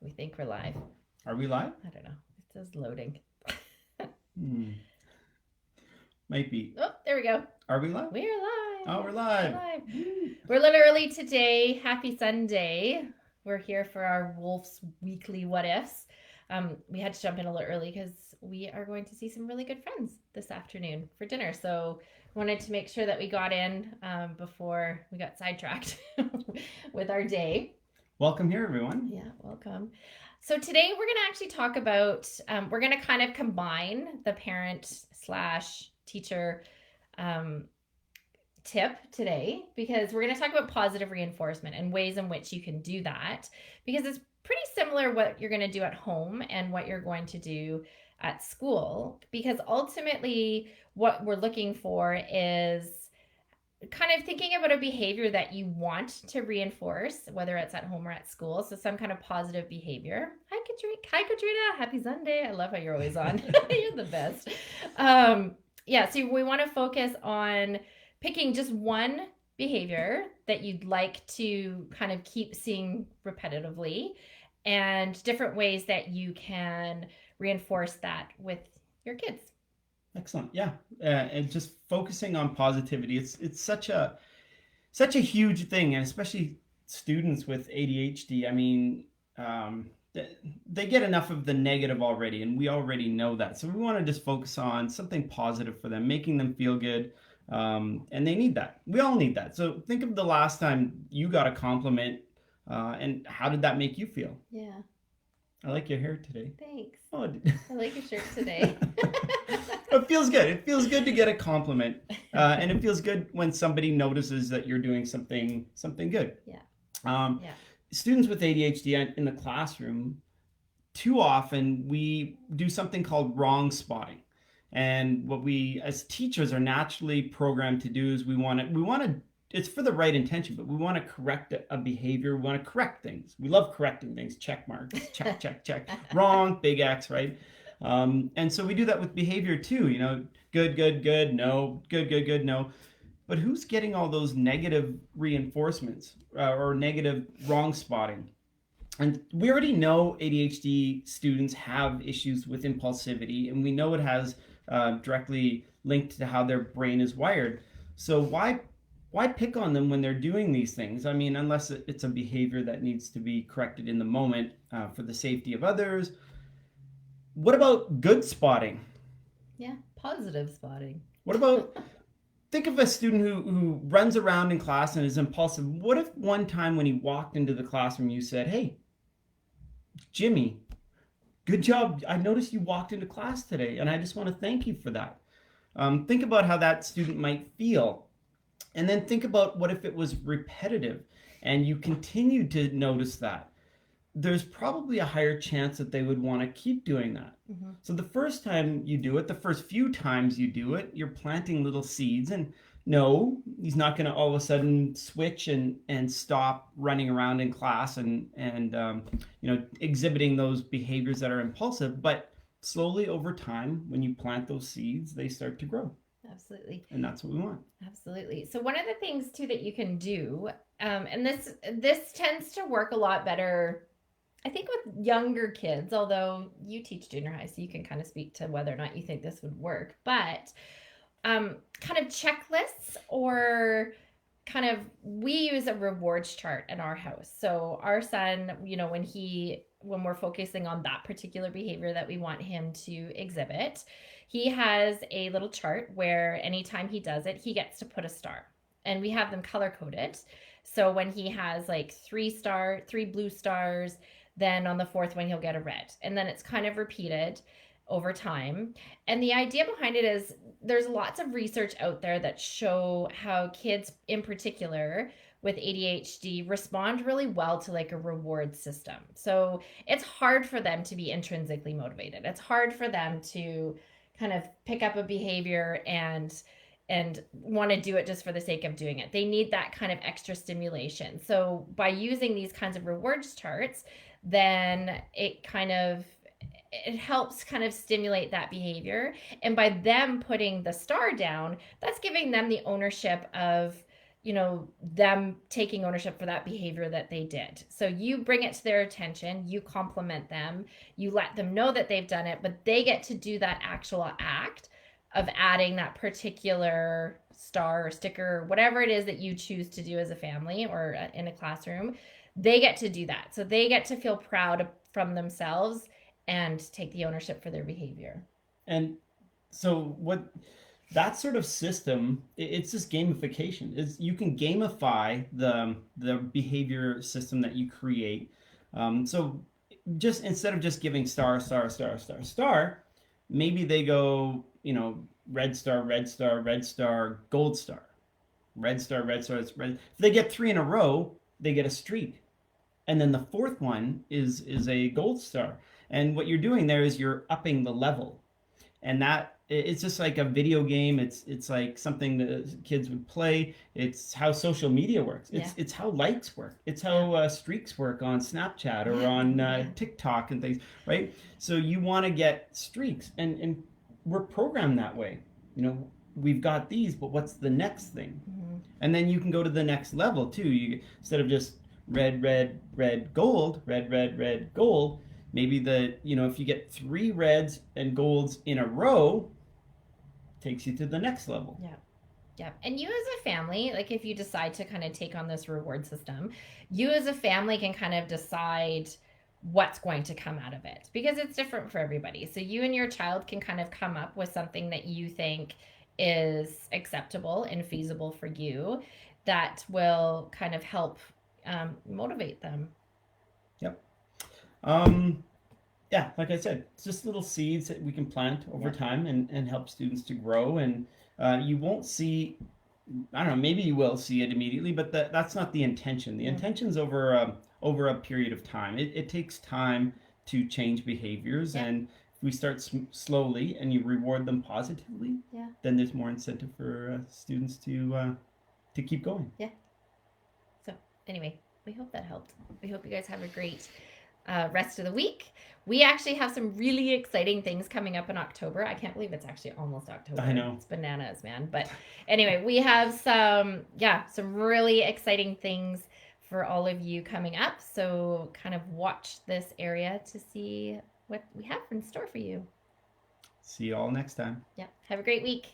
We think we're live. Are we live? I don't know. It says loading. Might be. Oh, there we go. Are we live? We're live. Oh, we're live. We're a little early today. Happy Sunday. We're here for our Wolf's Weekly What Ifs. We had to jump in a little early because we are going to see some really good friends this afternoon for dinner. So wanted to make sure that we got in before we got sidetracked with our day. Welcome here, everyone. Yeah, welcome. So today we're going to actually talk about, we're going to kind of combine the parent/teacher tip today, because we're going to talk about positive reinforcement and ways in which you can do that, because it's pretty similar what you're going to do at home and what you're going to do at school, because ultimately what we're looking for is kind of thinking about a behavior that you want to reinforce, whether it's at home or at school. So some kind of positive behavior. Hi, Katrina. Happy Sunday. I love how you're always on. You're the best. So we want to focus on picking just one behavior that you'd like to kind of keep seeing repetitively, and different ways that you can reinforce that with your kids. Excellent. Yeah. And just focusing on positivity. It's such a huge thing, and especially students with ADHD. I mean, they get enough of the negative already, and we already know that. So we want to just focus on something positive for them, making them feel good. And they need that. We all need that. So think of the last time you got a compliment, and how did that make you feel? Yeah. I like your hair today. Thanks. Oh, I like your shirt today. It feels good. It feels good to get a compliment, and it feels good when somebody notices that you're doing something good. Yeah. Students with ADHD in the classroom, too often we do something called wrong spotting, and what we as teachers are naturally programmed to do is we want to. It's for the right intention, but we want to correct a behavior. We want to correct things. We love correcting things. Check marks. Check. Wrong. Big X. Right. And so we do that with behavior too. You know, good. No. Good. No. But who's getting all those negative reinforcements or negative wrong spotting? And we already know ADHD students have issues with impulsivity, and we know it has directly linked to how their brain is wired. So why pick on them when they're doing these things? I mean, unless it's a behavior that needs to be corrected in the moment for the safety of others. What about good spotting? Yeah, positive spotting. What about, think of a student who runs around in class and is impulsive. What if one time when he walked into the classroom you said, "Hey, Jimmy, good job. I noticed you walked into class today, and I just want to thank you for that." Think about how that student might feel. And then think about what if it was repetitive and you continued to notice that. There's probably a higher chance that they would want to keep doing that. Mm-hmm. So the first time you do it, the first few times you do it, you're planting little seeds. And no, he's not going to all of a sudden switch and stop running around in class and exhibiting those behaviors that are impulsive. But slowly over time, when you plant those seeds, they start to grow. Absolutely. And that's what we want. Absolutely. So one of the things too that you can do, and this tends to work a lot better, I think, with younger kids, although you teach junior high, so you can kind of speak to whether or not you think this would work, but kind of checklists, or kind of, we use a rewards chart in our house. So our son, when we're focusing on that particular behavior that we want him to exhibit, he has a little chart where anytime he does it, he gets to put a star, and we have them color coded. So when he has like 3 blue stars, then on the 4th one, he'll get a red, and then it's kind of repeated over time. And the idea behind it is there's lots of research out there that show how kids in particular with ADHD respond really well to like a reward system. So it's hard for them to be intrinsically motivated. It's hard for them to kind of pick up a behavior and want to do it just for the sake of doing it. They need that kind of extra stimulation. So by using these kinds of rewards charts, then it helps kind of stimulate that behavior. And by them putting the star down, that's giving them the ownership of, them taking ownership for that behavior that they did. So you bring it to their attention, you compliment them, you let them know that they've done it, but they get to do that actual act of adding that particular star or sticker, whatever it is that you choose to do as a family or in a classroom. They get to do that. So they get to feel proud from themselves and take the ownership for their behavior. And so what that sort of system, it's just gamification. You can gamify the behavior system that you create. So just instead of just giving star, star, star, star, star, maybe they go, red star, red star, red star, gold star, red star, red star, red. If they get 3 in a row, they get a streak, and then the fourth one is a gold star. And what you're doing there is you're upping the level, and that it's just like a video game. It's like something that kids would play. It's how social media works. It's how likes work. It's how streaks work on Snapchat or on TikTok and things, right? So you want to get streaks, and we're programmed that way. We've got these, but what's the next thing? Mm-hmm. And then you can go to the next level too. Instead of just red, red, red, gold, red, red, red, gold. Maybe if you get 3 reds and golds in a row, takes you to the next level. Yeah. And you as a family, like if you decide to kind of take on this reward system, you as a family can kind of decide what's going to come out of it, because it's different for everybody. So you and your child can kind of come up with something that you think is acceptable and feasible for you that will kind of help motivate them. Yep. Yeah, like I said, it's just little seeds that we can plant over time and help students to grow. And you won't see, I don't know, maybe you will see it immediately, but that's not the intention. The intention's over a period of time. It takes time to change behaviors, and if we start slowly and you reward them positively, then there's more incentive for students to keep going. Yeah. So anyway, we hope that helped. We hope you guys have a great rest of the week. We actually have some really exciting things coming up in October. I can't believe it's actually almost October. I know. It's bananas, man. But anyway, we have some really exciting things for all of you coming up. So kind of watch this area to see what we have in store for you. See you all next time. Yeah. Have a great week.